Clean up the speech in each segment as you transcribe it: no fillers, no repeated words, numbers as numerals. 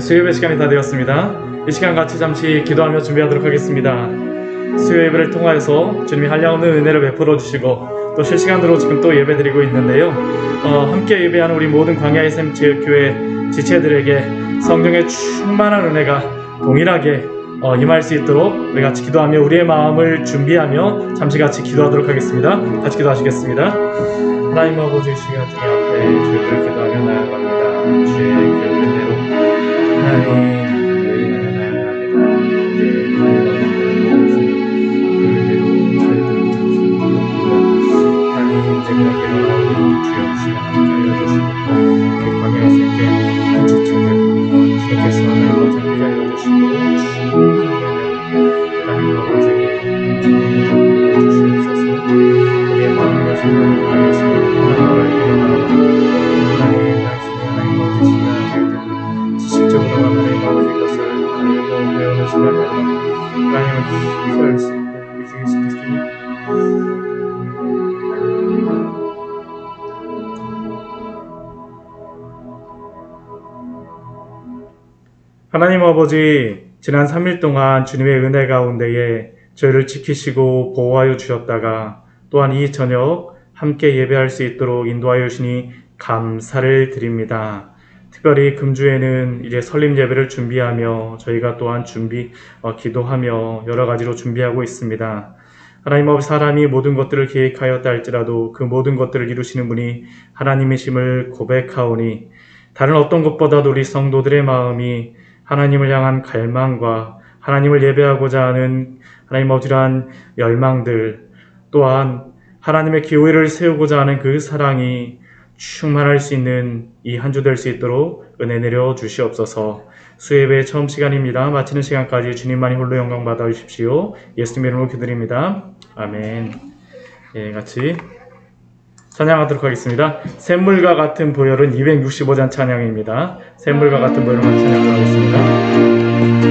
수요 예배 시간이 다 되었습니다. 이 시간 같이 잠시 기도하며 준비하도록 하겠습니다. 수요 예배를 통하여서 주님이 한량없는 은혜를 베풀어 주시고 또 실시간으로 지금 또 예배드리고 있는데요. 함께 예배하는 우리 모든 광야의 샘 지역교회 지체들에게 성령의 충만한 은혜가 동일하게 임할 수 있도록 우리 같이 기도하며 우리의 마음을 준비하며 잠시 같이 기도하도록 하겠습니다. 같이 기도하시겠습니다. 하나님 아버지, 시간 중에 앞에 주를 기도하며 나아갑니다. 주의 그 은혜로 하나님 하나님 아버지, 지난 3일 동안 주님의 은혜 가운데에 저희를 지키시고 보호하여 주셨다가 또한 이 저녁 함께 예배할 수 있도록 인도하여 주시니 감사를 드립니다. 특별히 금주에는 이제 설립 예배를 준비하며 저희가 또한 기도하며 여러 가지로 준비하고 있습니다. 하나님 아버지, 사람이 모든 것들을 계획하였다 할지라도 그 모든 것들을 이루시는 분이 하나님이심을 고백하오니 다른 어떤 것보다도 우리 성도들의 마음이 하나님을 향한 갈망과 하나님을 예배하고자 하는 하나님 아버지란 열망들, 또한 하나님의 교회를 세우고자 하는 그 사랑이 충만할 수 있는 이 한 주 될 수 있도록 은혜 내려 주시옵소서. 수예배 처음 시간입니다. 마치는 시간까지 주님만이 홀로 영광 받아 주십시오. 예수님의 이름으로 기도드립니다. 아멘. 같이 찬양하도록 하겠습니다. 샘물과 같은 보혈은 265장 찬양입니다. 샘물과 같은 보혈을 같이 찬양하도록 하겠습니다.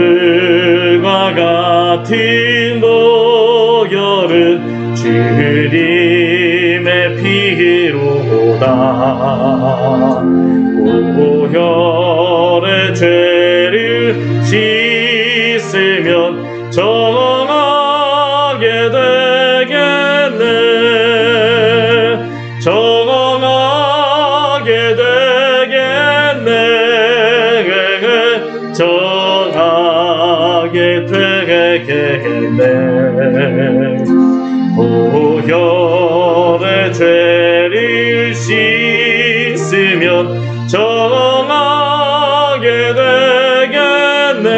샘물과 같은 보혈은 주님의 피로다. 보혈의 죄를 씻으면 정하게 되겠네. 정하게 되겠네. 정하게 되겠네. 보혈의 죄를 씻으면 정하게 되겠네.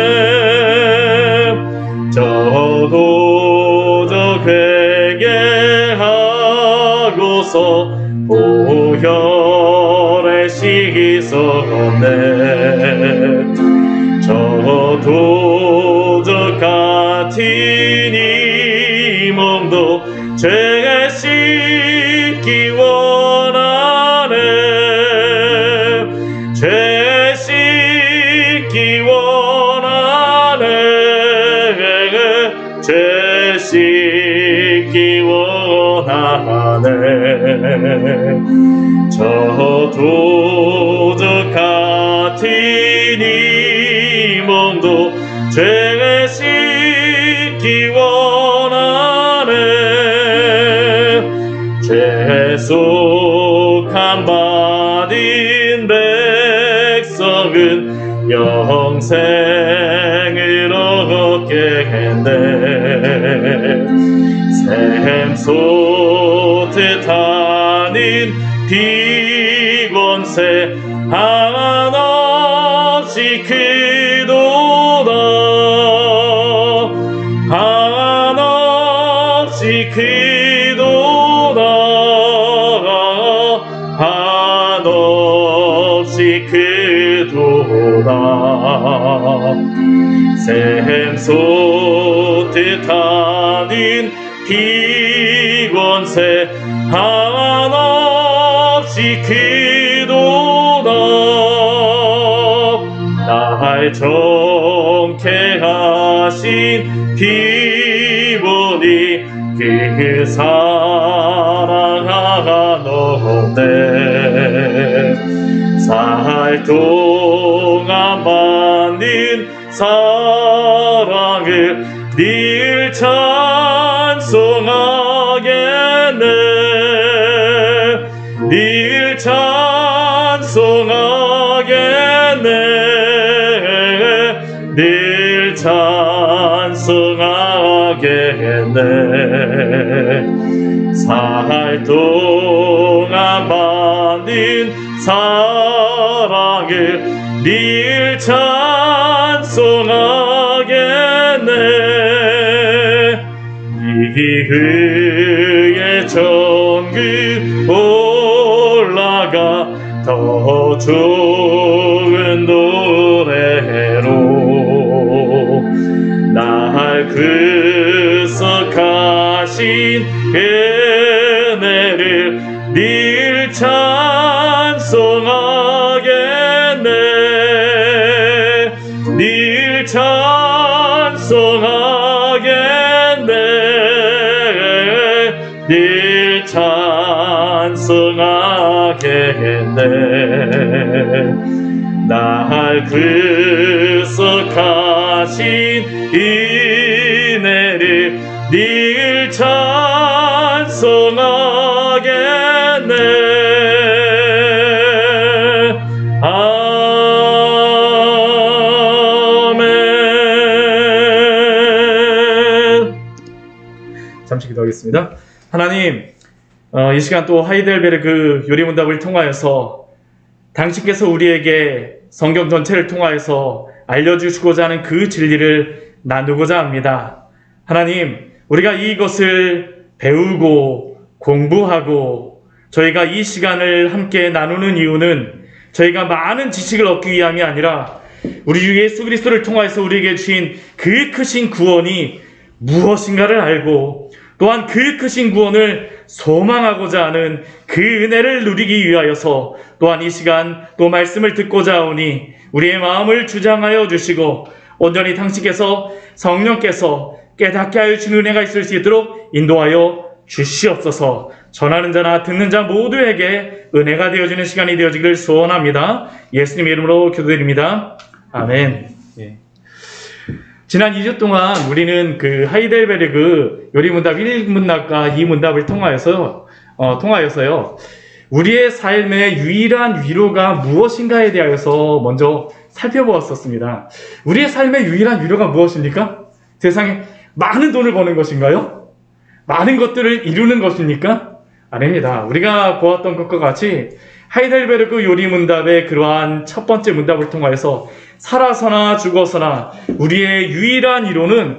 저도 저 회개하고서 보혈에 씻었네. 저도 저 같은 이 몸도 죄 씻기 원하네. 죄 씻기 원하네. 죄 씻기 원하네. 저도 저 같은 이 몸도 죄 씻기 원하네. 죄속함 받은 백성은 영생을 얻겠네. 샘솟듯 하는 비권세 한없이 크도다. 한없이 크도다. 한없이 크도다. 샘솟듯 하는 비권세 한없이 크도다. 날 정케 하신 기본이 그 사랑하노네. 살 동안 받는 사랑을 늘 찬송하겠네. 늘 찬송하겠네. 늘 찬송하겠네. 살 동안 받는 사랑을 늘 찬송하겠네. 이후에 천국 올라가 더 좋은 노래로 날 구속하신 은혜를 늘 찬송하겠네. 늘 찬송하겠네. 늘 찬송하겠네. 날 구속하신 은혜를 늘 찬송하겠네. 아멘. 잠시 기도하겠습니다. 하나님, 이 시간 또 하이델베르그 요리문답을 통하여서 당신께서 우리에게 성경 전체를 통하여서 알려주시고자 하는 그 진리를 나누고자 합니다. 하나님, 우리가 이것을 배우고 공부하고 저희가 이 시간을 함께 나누는 이유는 저희가 많은 지식을 얻기 위함이 아니라 우리 주 예수 그리스도를 통하여서 우리에게 주신 그 크신 구원이 무엇인가를 알고 또한 그 크신 구원을 소망하고자 하는 그 은혜를 누리기 위하여서 또한 이 시간 또 말씀을 듣고자 하오니 우리의 마음을 주장하여 주시고 온전히 당신께서 성령께서 깨닫게 하여 주신 은혜가 있을 수 있도록 인도하여 주시옵소서. 전하는 자나 듣는 자 모두에게 은혜가 되어지는 시간이 되어지기를 소원합니다. 예수님의 이름으로 기도드립니다. 아멘. 예. 지난 2주 동안 우리는 그 하이델베르그 요리문답 1문답과 2문답을 통하여서요. 우리의 삶의 유일한 위로가 무엇인가에 대하여서 먼저 살펴보았었습니다. 우리의 삶의 유일한 위로가 무엇입니까? 세상에 많은 돈을 버는 것인가요? 많은 것들을 이루는 것입니까? 아닙니다. 우리가 보았던 것과 같이 하이델베르그 요리문답의 그러한 첫 번째 문답을 통하여서 살아서나 죽어서나 우리의 유일한 위로는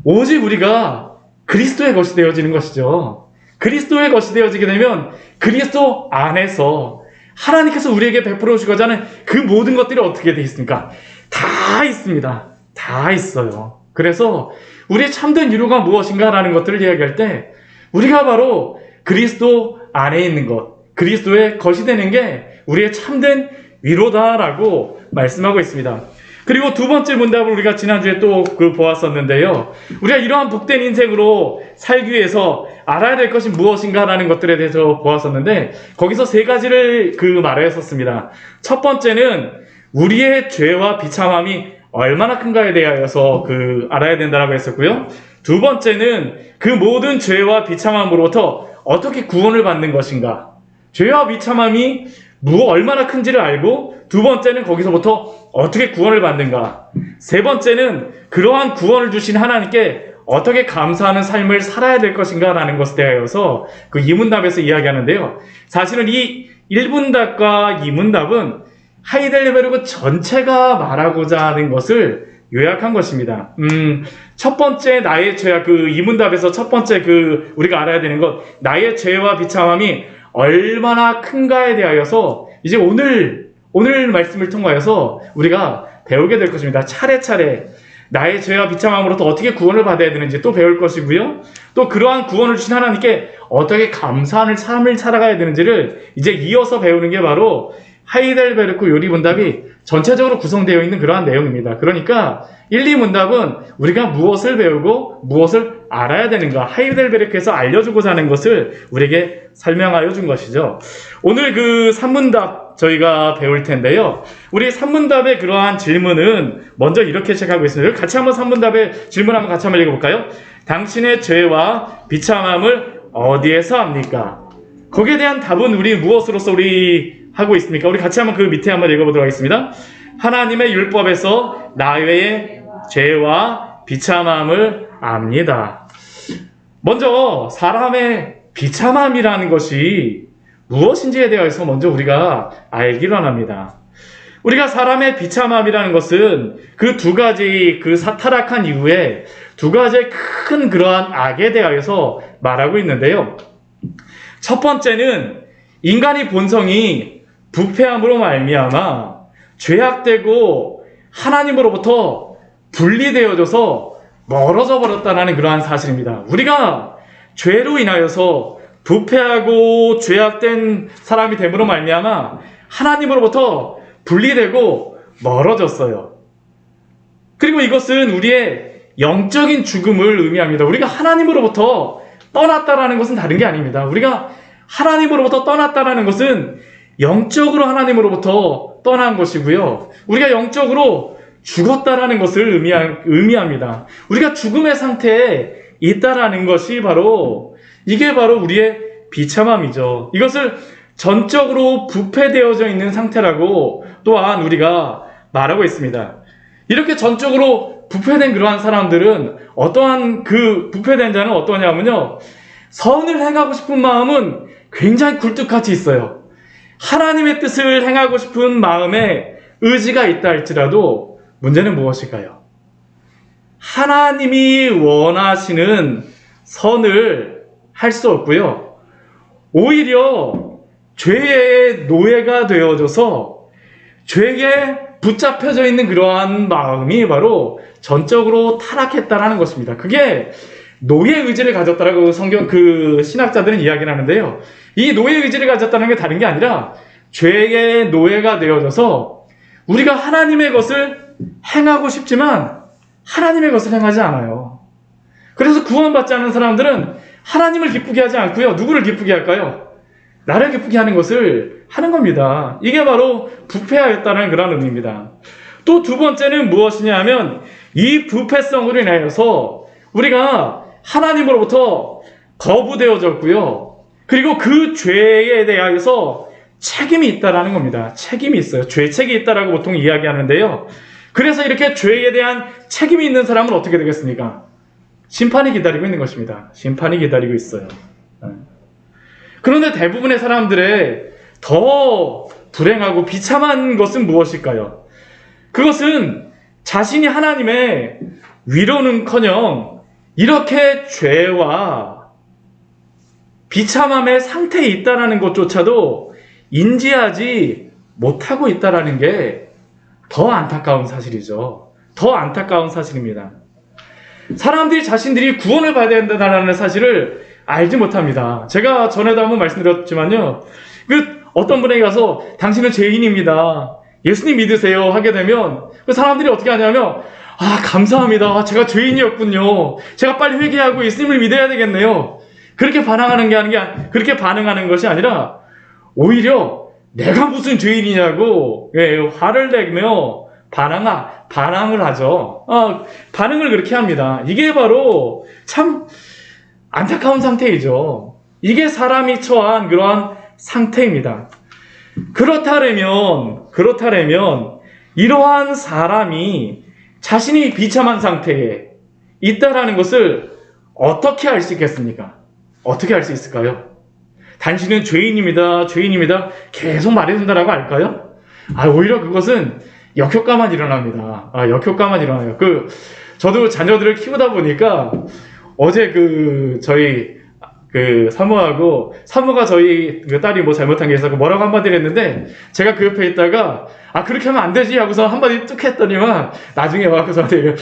오직 우리가 그리스도의 것이 되어지는 것이죠. 그리스도의 것이 되어지게 되면 그리스도 안에서 하나님께서 우리에게 베풀어 주시고자 하는 그 모든 것들이 어떻게 되어 있습니까? 다 있습니다. 다 있어요. 그래서 우리의 참된 위로가 무엇인가라는 것들을 이야기할 때 우리가 바로 그리스도 안에 있는 것, 그리스도의 것이 되는 게 우리의 참된 위로다라고 말씀하고 있습니다. 그리고 두 번째 문답을 우리가 지난주에 또 보았었는데요. 우리가 이러한 복된 인생으로 살기 위해서 알아야 될 것이 무엇인가라는 것들에 대해서 보았었는데 거기서 세 가지를 말했었습니다. 첫 번째는 우리의 죄와 비참함이 얼마나 큰가에 대하여서 알아야 된다라고 했었고요. 두 번째는 그 모든 죄와 비참함으로부터 어떻게 구원을 받는 것인가. 죄와 비참함이 얼마나 큰지를 알고 두 번째는 거기서부터 어떻게 구원을 받는가. 세 번째는 그러한 구원을 주신 하나님께 어떻게 감사하는 삶을 살아야 될 것인가 라는 것에 대하여서 그 2문답에서 이야기하는데요. 사실은 이 1문답과 2문답은 하이델베르그 전체가 말하고자 하는 것을 요약한 것입니다. 첫 번째 나의 죄와 2문답에서 첫 번째 우리가 알아야 되는 것, 나의 죄와 비참함이 얼마나 큰가에 대하여서 이제 오늘 말씀을 통하여서 우리가 배우게 될 것입니다. 차례차례 나의 죄와 비참함으로부터 어떻게 구원을 받아야 되는지 또 배울 것이고요. 또 그러한 구원을 주신 하나님께 어떻게 감사하는 삶을 살아가야 되는지를 이제 이어서 배우는 게 바로 하이델베르크 요리문답이 전체적으로 구성되어 있는 그러한 내용입니다. 그러니까 1, 2문답은 우리가 무엇을 배우고 무엇을 알아야 되는가, 하이델베르크에서 알려주고자 하는 것을 우리에게 설명하여 준 것이죠. 오늘 그 산문답 저희가 배울 텐데요. 우리 산문답의 그러한 질문은 먼저 이렇게 시작하고 있습니다. 같이 한번 산문답의 질문 한번 같이 한번 읽어볼까요? 당신의 죄와 비참함을 어디에서 합니까? 거기에 대한 답은 우리 무엇으로서 우리 하고 있습니까? 우리 같이 한번 그 밑에 한번 읽어보도록 하겠습니다. 하나님의 율법에서 나의 죄와 비참함을 압니다. 먼저 사람의 비참함이라는 것이 무엇인지에 대해서 먼저 우리가 알기로 합니다. 우리가 사람의 비참함이라는 것은 그 두 가지 그 타락한 이후에 두 가지의 큰 그러한 악에 대하여서 말하고 있는데요. 첫 번째는 인간의 본성이 부패함으로 말미암아 죄악되고 하나님으로부터 분리되어져서 멀어져 버렸다는 그러한 사실입니다. 우리가 죄로 인하여서 부패하고 죄악된 사람이 됨으로 말미암아 하나님으로부터 분리되고 멀어졌어요. 그리고 이것은 우리의 영적인 죽음을 의미합니다. 우리가 하나님으로부터 떠났다라는 것은 다른 게 아닙니다. 우리가 하나님으로부터 떠났다라는 것은 영적으로 하나님으로부터 떠난 것이고요. 우리가 영적으로 죽었다라는 것을 의미합니다. 우리가 죽음의 상태에 있다라는 것이 이게 바로 우리의 비참함이죠. 이것을 전적으로 부패되어져 있는 상태라고 또한 우리가 말하고 있습니다. 이렇게 전적으로 부패된 그러한 사람들은 어떠한 그 부패된 자는 어떠냐면요. 선을 행하고 싶은 마음은 굉장히 굴뚝같이 있어요. 하나님의 뜻을 행하고 싶은 마음에 의지가 있다 할지라도 문제는 무엇일까요? 하나님이 원하시는 선을 할 수 없고요. 오히려 죄의 노예가 되어져서 죄에 붙잡혀져 있는 그러한 마음이 바로 전적으로 타락했다라는 것입니다. 그게 노예 의지를 가졌다라고 성경 신학자들은 이야기를 하는데요. 이 노예 의지를 가졌다는 게 다른 게 아니라 죄의 노예가 되어져서 우리가 하나님의 것을 행하고 싶지만 하나님의 것을 행하지 않아요. 그래서 구원받지 않은 사람들은 하나님을 기쁘게 하지 않고요. 누구를 기쁘게 할까요? 나를 기쁘게 하는 것을 하는 겁니다. 이게 바로 부패하였다는 그런 의미입니다. 또 두 번째는 무엇이냐 하면 이 부패성으로 인하여서 우리가 하나님으로부터 거부되어졌고요. 그리고 그 죄에 대하여서 책임이 있다라는 겁니다. 책임이 있어요. 죄책이 있다라고 보통 이야기하는데요. 그래서 이렇게 죄에 대한 책임이 있는 사람은 어떻게 되겠습니까? 심판이 기다리고 있는 것입니다. 심판이 기다리고 있어요. 그런데 대부분의 사람들의 더 불행하고 비참한 것은 무엇일까요? 그것은 자신이 하나님의 위로는커녕 이렇게 죄와 비참함의 상태에 있다는 것조차도 인지하지 못하고 있다는 게 더 안타까운 사실이죠. 더 안타까운 사실입니다. 사람들이 자신들이 구원을 받아야 된다는 사실을 알지 못합니다. 제가 전에도 한번 말씀드렸지만요. 어떤 분에게 가서 당신은 죄인입니다. 예수님 믿으세요 하게 되면 그 사람들이 어떻게 하냐면 감사합니다. 제가 죄인이었군요. 제가 빨리 회개하고 예수님을 믿어야 되겠네요. 그렇게 그렇게 반응하는 것이 아니라 오히려 내가 무슨 죄인이냐고 화를 내며 반항을 하죠. 반응을 그렇게 합니다. 이게 바로 참 안타까운 상태이죠. 이게 사람이 처한 그러한 상태입니다. 그렇다면 이러한 사람이 자신이 비참한 상태에 있다라는 것을 어떻게 알 수 있겠습니까? 어떻게 알 수 있을까요? 당신은 죄인입니다. 계속 말해준다라고 할까요? 오히려 그것은 역효과만 일어납니다. 역효과만 일어나요. 저도 자녀들을 키우다 보니까 어제 저희 사모가 저희 딸이 뭐 잘못한 게 있어서 뭐라고 한마디를 했는데 제가 그 옆에 있다가 그렇게 하면 안 되지 하고서 한마디 뚝 했더니만 나중에 와서 저한테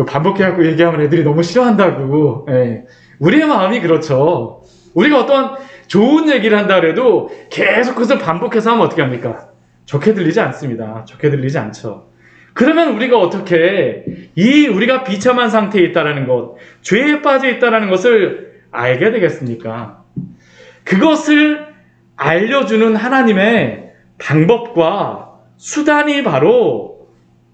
반복해갖고 얘기하면 애들이 너무 싫어한다고. 우리의 마음이 그렇죠. 우리가 어떤 좋은 얘기를 한다 그래도 계속 그것을 반복해서 하면 어떻게 합니까? 좋게 들리지 않습니다. 좋게 들리지 않죠. 그러면 우리가 어떻게 우리가 비참한 상태에 있다는 것, 죄에 빠져 있다는 것을 알게 되겠습니까? 그것을 알려주는 하나님의 방법과 수단이 바로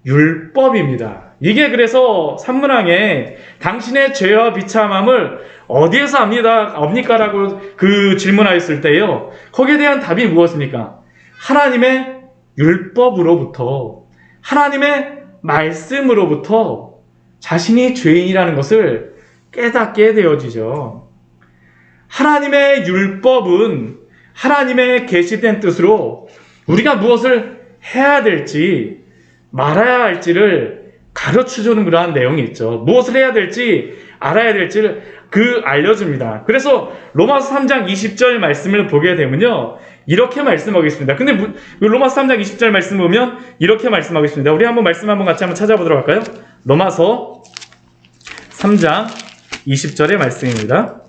율법입니다. 이게 그래서 산문항에 당신의 죄와 비참함을 어디에서 압니까? 라고 그 질문하였을 때요. 거기에 대한 답이 무엇입니까? 하나님의 율법으로부터, 하나님의 말씀으로부터 자신이 죄인이라는 것을 깨닫게 되어지죠. 하나님의 율법은 하나님의 계시된 뜻으로 우리가 무엇을 해야 될지 말아야 할지를 가르쳐주는 그러한 내용이 있죠. 무엇을 해야 될지 알아야 될지를 알려줍니다. 그래서 로마서 3장 20절 말씀을 보게 되면요, 이렇게 말씀하고 있습니다. 근데 로마서 3장 20절 말씀 보면 이렇게 말씀하고 있습니다. 우리 말씀 같이 한번 찾아보도록 할까요? 로마서 3장 20절의 말씀입니다.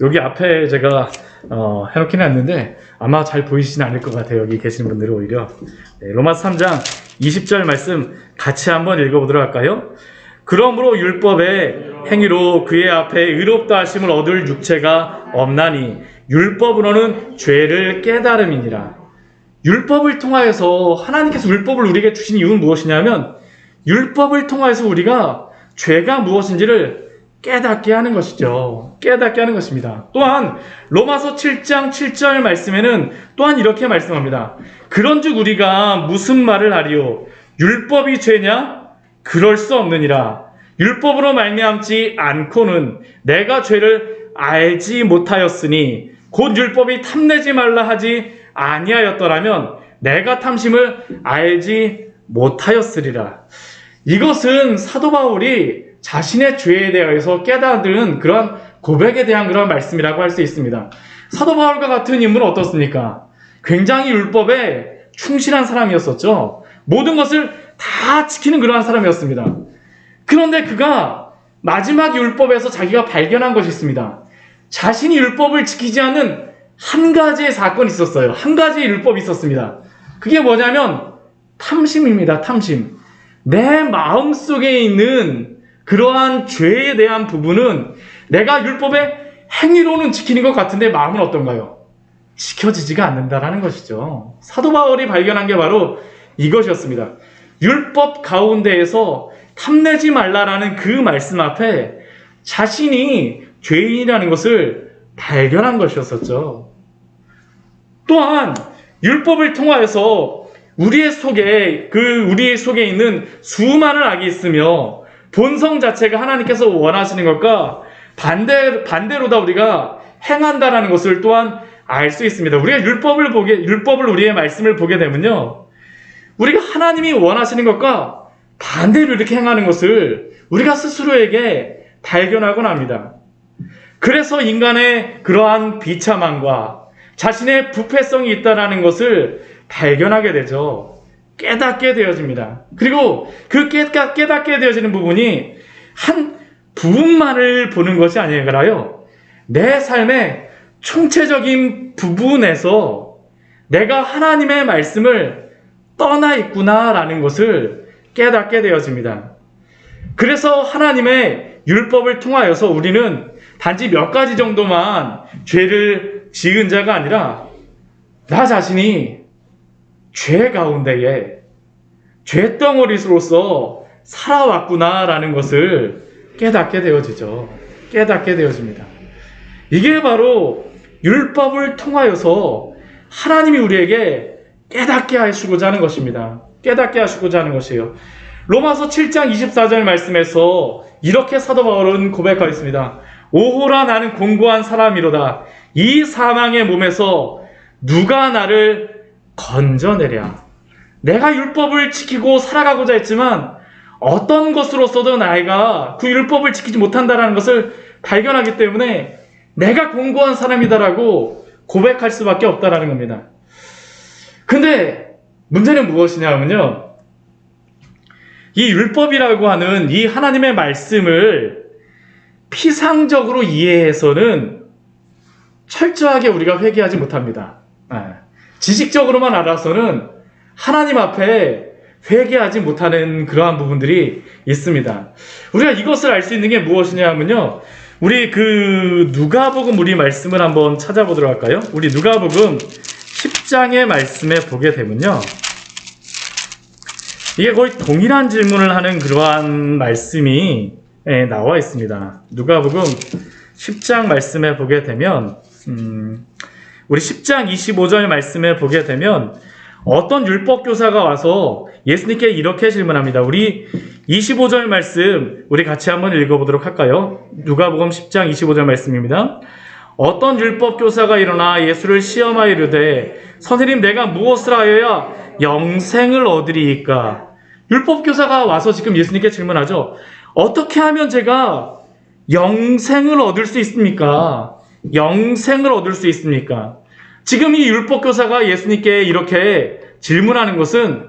여기 앞에 제가 해놓긴 했는데 아마 잘 보이시진 않을 것 같아요. 여기 계시는 분들은 오히려. 네, 로마서 3장 20절 말씀 같이 한번 읽어보도록 할까요? 그러므로 율법의 행위로 그의 앞에 의롭다 하심을 얻을 육체가 없나니 율법으로는 죄를 깨달음이니라. 율법을 통하여서 하나님께서 율법을 우리에게 주신 이유는 무엇이냐면 율법을 통하여서 우리가 죄가 무엇인지를 깨닫게 하는 것이죠. 깨닫게 하는 것입니다. 또한 로마서 7장 7절 말씀에는 또한 이렇게 말씀합니다. 그런즉 우리가 무슨 말을 하리요? 율법이 죄냐? 그럴 수 없느니라. 율법으로 말미암지 않고는 내가 죄를 알지 못하였으니 곧 율법이 탐내지 말라 하지 아니하였더라면 내가 탐심을 알지 못하였으리라. 이것은 사도 바울이 자신의 죄에 대해서 깨닫는 그런 고백에 대한 그런 말씀이라고 할 수 있습니다. 사도 바울과 같은 인물은 어떻습니까? 굉장히 율법에 충실한 사람이었었죠. 모든 것을 다 지키는 그러한 사람이었습니다. 그런데 그가 마지막 율법에서 자기가 발견한 것이 있습니다. 자신이 율법을 지키지 않는 한 가지의 사건이 있었어요. 한 가지의 율법이 있었습니다. 그게 뭐냐면 탐심입니다. 탐심. 내 마음속에 있는 그러한 죄에 대한 부분은 내가 율법의 행위로는 지키는 것 같은데 마음은 어떤가요? 지켜지지가 않는다라는 것이죠. 사도 바울이 발견한 게 바로 이것이었습니다. 율법 가운데에서 탐내지 말라라는 그 말씀 앞에 자신이 죄인이라는 것을 발견한 것이었었죠. 또한 율법을 통하여서 우리의 속에 있는 수많은 악이 있으며 본성 자체가 하나님께서 원하시는 것과 반대로다 우리가 행한다라는 것을 또한 알 수 있습니다. 우리가 율법을 우리의 말씀을 보게 되면요, 우리가 하나님이 원하시는 것과 반대로 이렇게 행하는 것을 우리가 스스로에게 발견하곤 합니다. 그래서 인간의 그러한 비참함과 자신의 부패성이 있다는 것을 발견하게 되죠. 깨닫게 되어집니다. 그리고 그 깨닫게 되어지는 부분이 한 부분만을 보는 것이 아니라요, 내 삶의 총체적인 부분에서 내가 하나님의 말씀을 떠나 있구나라는 것을 깨닫게 되어집니다. 그래서 하나님의 율법을 통하여서 우리는 단지 몇 가지 정도만 죄를 지은 자가 아니라 나 자신이 죄 가운데에 죄덩어리로서 살아왔구나라는 것을 깨닫게 되어지죠. 깨닫게 되어집니다. 이게 바로 율법을 통하여서 하나님이 우리에게 깨닫게 하시고자 하는 것입니다. 깨닫게 하시고자 하는 것이에요. 로마서 7장 24절 말씀에서 이렇게 사도 바울은 고백하였습니다. 오호라 나는 공고한 사람이로다. 이 사망의 몸에서 누가 나를 건져내랴. 내가 율법을 지키고 살아가고자 했지만 어떤 것으로서도 내가 그 율법을 지키지 못한다는 것을 발견하기 때문에 내가 공고한 사람이다라고 고백할 수밖에 없다라는 겁니다. 근데 문제는 무엇이냐면요, 이 율법이라고 하는 이 하나님의 말씀을 피상적으로 이해해서는 철저하게 우리가 회개하지 못합니다. 지식적으로만 알아서는 하나님 앞에 회개하지 못하는 그러한 부분들이 있습니다. 우리가 이것을 알 수 있는 게 무엇이냐 하면요, 우리 누가복음 우리 말씀을 한번 찾아보도록 할까요? 우리 누가복음 10장의 말씀에 보게 되면요, 이게 거의 동일한 질문을 하는 그러한 말씀이 나와 있습니다. 누가복음 10장 말씀에 보게 되면 우리 10장 25절 말씀에 보게 되면 어떤 율법교사가 와서 예수님께 이렇게 질문합니다. 우리 25절 말씀 우리 같이 한번 읽어보도록 할까요? 누가복음 10장 25절 말씀입니다. 어떤 율법교사가 일어나 예수를 시험하여 이르되 선생님, 내가 무엇을 하여야 영생을 얻으리이까? 율법교사가 와서 지금 예수님께 질문하죠. 어떻게 하면 제가 영생을 얻을 수 있습니까? 영생을 얻을 수 있습니까? 지금 이 율법교사가 예수님께 이렇게 질문하는 것은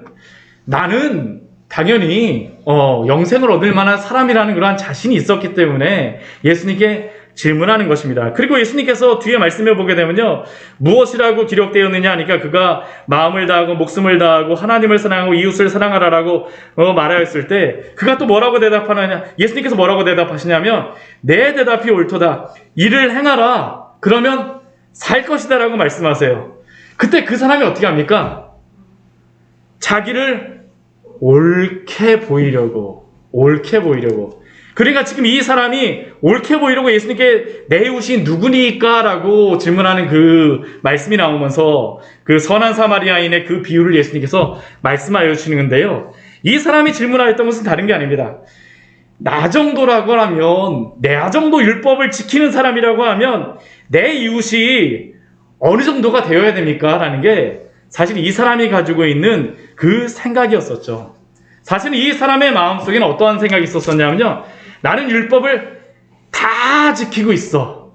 나는 당연히 영생을 얻을 만한 사람이라는 그러한 자신이 있었기 때문에 예수님께 질문하는 것입니다. 그리고 예수님께서 뒤에 말씀해 보게 되면요, 무엇이라고 기록되었느냐 하니까 그가 마음을 다하고 목숨을 다하고 하나님을 사랑하고 이웃을 사랑하라라고 말하였을 때 그가 또 뭐라고 대답하느냐, 예수님께서 뭐라고 대답하시냐면 내 대답이 옳도다, 이를 행하라, 그러면 살 것이다 라고 말씀하세요. 그때 그 사람이 어떻게 합니까? 자기를 옳게 보이려고. 그러니까 지금 이 사람이 옳게 보이려고 예수님께 내 이웃이 누구니까? 라고 질문하는 그 말씀이 나오면서 그 선한 사마리아인의 그 비유를 예수님께서 말씀하여 주시는데요, 이 사람이 질문하였던 것은 다른 게 아닙니다. 나 정도라고 하면, 내 정도 율법을 지키는 사람이라고 하면 내 이웃이 어느 정도가 되어야 됩니까? 라는 게 사실 이 사람이 가지고 있는 그 생각이었었죠. 사실 이 사람의 마음속에는 어떠한 생각이 있었었냐면요, 나는 율법을 다 지키고 있어.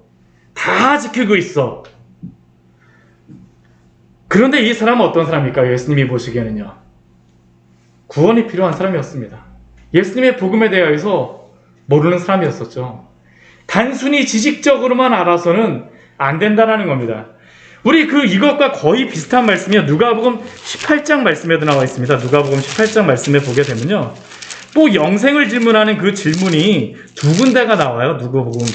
그런데 이 사람은 어떤 사람일까요? 예수님이 보시기에는요, 구원이 필요한 사람이었습니다. 예수님의 복음에 대해서 모르는 사람이었었죠. 단순히 지식적으로만 알아서는 안 된다는 겁니다. 우리 이것과 거의 비슷한 말씀이요, 누가복음 18장 말씀에도 나와 있습니다. 누가복음 18장 말씀에 보게 되면요, 또 영생을 질문하는 그 질문이 두 군데가 나와요. 누가복음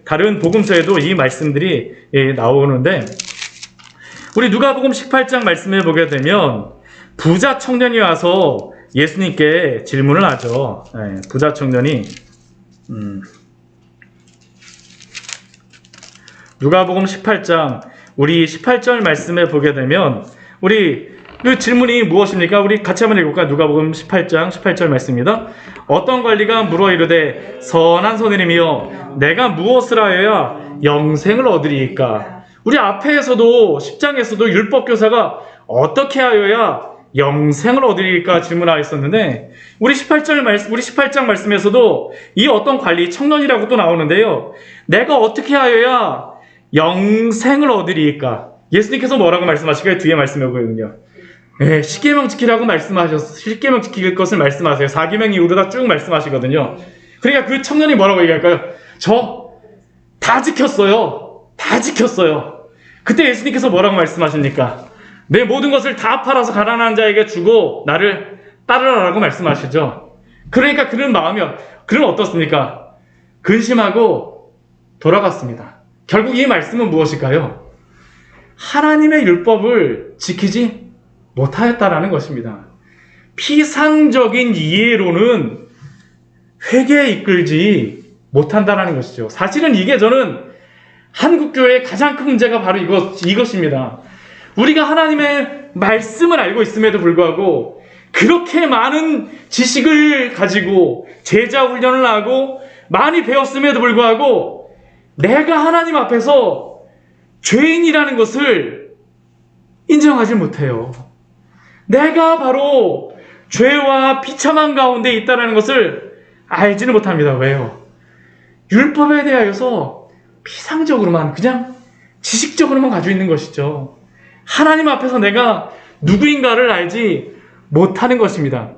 다른 복음서에도 이 말씀들이 나오는데, 우리 누가복음 18장 말씀에 보게 되면 부자 청년이 와서 예수님께 질문을 하죠. 부자 청년이 누가복음 18장 우리 18절 말씀에 보게 되면 우리 그 질문이 무엇입니까? 우리 같이 한번 읽어볼까요? 누가복음 18장 18절 말씀입니다. 어떤 관리가 물어 이르되 선한 선생님이여, 내가 무엇을 하여야 영생을 얻으리이까? 우리 앞에서도 10장에서도 율법교사가 어떻게 하여야 영생을 얻으리이까 질문하였었는데, 우리 18장 말씀에서도 이 어떤 관리 청년이라고 또 나오는데요, 내가 어떻게 하여야 영생을 얻으리이까? 예수님께서 뭐라고 말씀하실까요? 뒤에 말씀해 보거든요. 십계명 지키라고 말씀하셨어. 십계명 지킬 것을 말씀하세요. 4계명 이후로 다 쭉 말씀하시거든요. 그러니까 그 청년이 뭐라고 얘기할까요? 저 다 지켰어요. 그때 예수님께서 뭐라고 말씀하십니까? 내 모든 것을 다 팔아서 가난한 자에게 주고 나를 따르라라고 말씀하시죠. 그러니까 그런 어떻습니까? 근심하고 돌아갔습니다. 결국 이 말씀은 무엇일까요? 하나님의 율법을 지키지 못하였다라는 것입니다. 피상적인 이해로는 회개에 이끌지 못한다라는 것이죠. 사실은 이게 저는 한국교회의 가장 큰 문제가 바로 이것입니다. 우리가 하나님의 말씀을 알고 있음에도 불구하고 그렇게 많은 지식을 가지고 제자 훈련을 하고 많이 배웠음에도 불구하고 내가 하나님 앞에서 죄인이라는 것을 인정하지 못해요. 내가 바로 죄와 비참한 가운데 있다는 것을 알지는 못합니다. 왜요? 율법에 대하여서 피상적으로만, 그냥 지식적으로만 가지고 있는 것이죠. 하나님 앞에서 내가 누구인가를 알지 못하는 것입니다.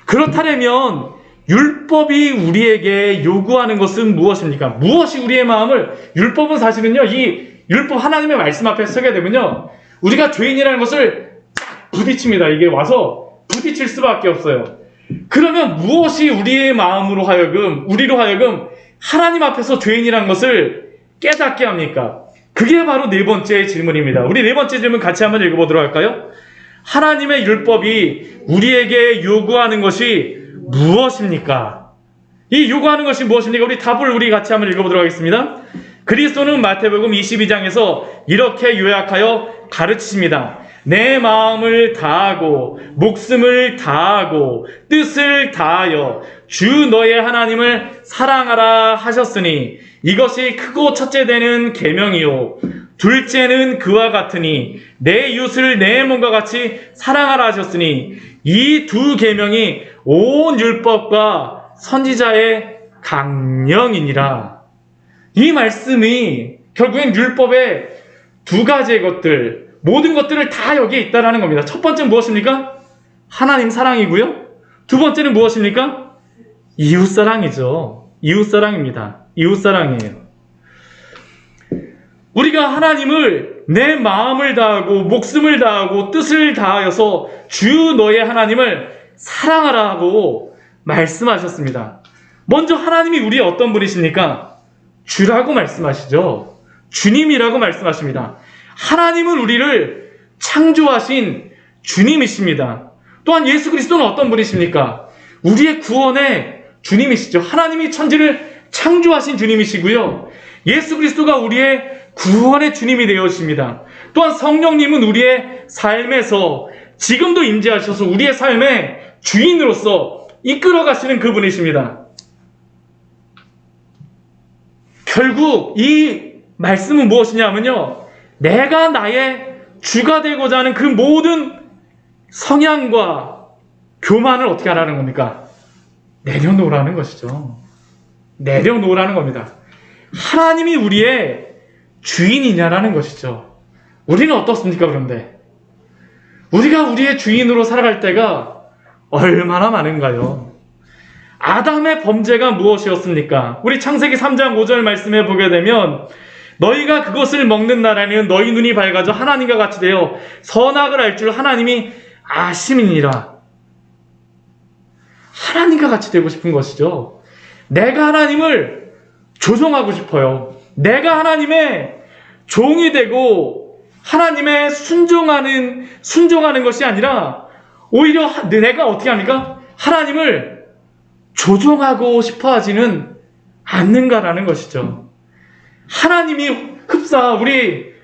그렇다면 율법이 우리에게 요구하는 것은 무엇입니까? 무엇이 우리의 마음을, 율법은 사실은요, 이 율법 하나님의 말씀 앞에 서게 되면요, 우리가 죄인이라는 것을 딱 부딪힙니다. 이게 와서 부딪힐 수밖에 없어요. 그러면 무엇이 우리의 마음으로 하여금, 우리로 하여금 하나님 앞에서 죄인이라는 것을 깨닫게 합니까? 그게 바로 네 번째 질문입니다. 우리 네 번째 질문 같이 한번 읽어보도록 할까요? 하나님의 율법이 우리에게 요구하는 것이 무엇입니까? 이 요구하는 것이 무엇입니까? 우리 답을 우리 같이 한번 읽어보도록 하겠습니다. 그리스도는 마태복음 22장에서 이렇게 요약하여 가르치십니다. 내 마음을 다하고 목숨을 다하고 뜻을 다하여 주 너의 하나님을 사랑하라 하셨으니 이것이 크고 첫째 되는 계명이요 둘째는 그와 같으니 내 이웃을 내 몸과 같이 사랑하라 하셨으니 이 두 계명이 온 율법과 선지자의 강령이니라. 이 말씀이 결국엔 율법의 두 가지의 것들, 모든 것들을 다 여기에 있다라는 겁니다. 첫 번째는 무엇입니까? 하나님 사랑이고요. 두 번째는 무엇입니까? 이웃사랑이죠. 이웃사랑입니다. 이웃사랑이에요. 우리가 하나님을 내 마음을 다하고 목숨을 다하고 뜻을 다하여서 주 너의 하나님을 사랑하라 하고 말씀하셨습니다. 먼저 하나님이 우리의 어떤 분이십니까? 주라고 말씀하시죠. 주님이라고 말씀하십니다. 하나님은 우리를 창조하신 주님이십니다. 또한 예수 그리스도는 어떤 분이십니까? 우리의 구원의 주님이시죠. 하나님이 천지를 창조하신 주님이시고요. 예수 그리스도가 우리의 구원의 주님이 되어십니다. 또한 성령님은 우리의 삶에서 지금도 임재하셔서 우리의 삶의 주인으로서 이끌어 가시는 그분이십니다. 결국 이 말씀은 무엇이냐면요, 내가 나의 주가 되고자 하는 그 모든 성향과 교만을 어떻게 하라는 겁니까? 내려놓으라는 것이죠. 내려놓으라는 겁니다. 하나님이 우리의 주인이냐라는 것이죠. 우리는 어떻습니까? 그런데 우리가 우리의 주인으로 살아갈 때가 얼마나 많은가요? 아담의 범죄가 무엇이었습니까? 우리 창세기 3장 5절 말씀에 보게 되면 너희가 그것을 먹는 날에는 너희 눈이 밝아져 하나님과 같이 되어 선악을 알 줄 하나님이 아심이니라. 하나님과 같이 되고 싶은 것이죠. 내가 하나님을 조종하고 싶어요. 내가 하나님의 종이 되고 하나님의 순종하는 것이 아니라 오히려 내가 어떻게 합니까? 하나님을 조종하고 싶어 하지는 않는가라는 것이죠. 하나님이 흡사 우리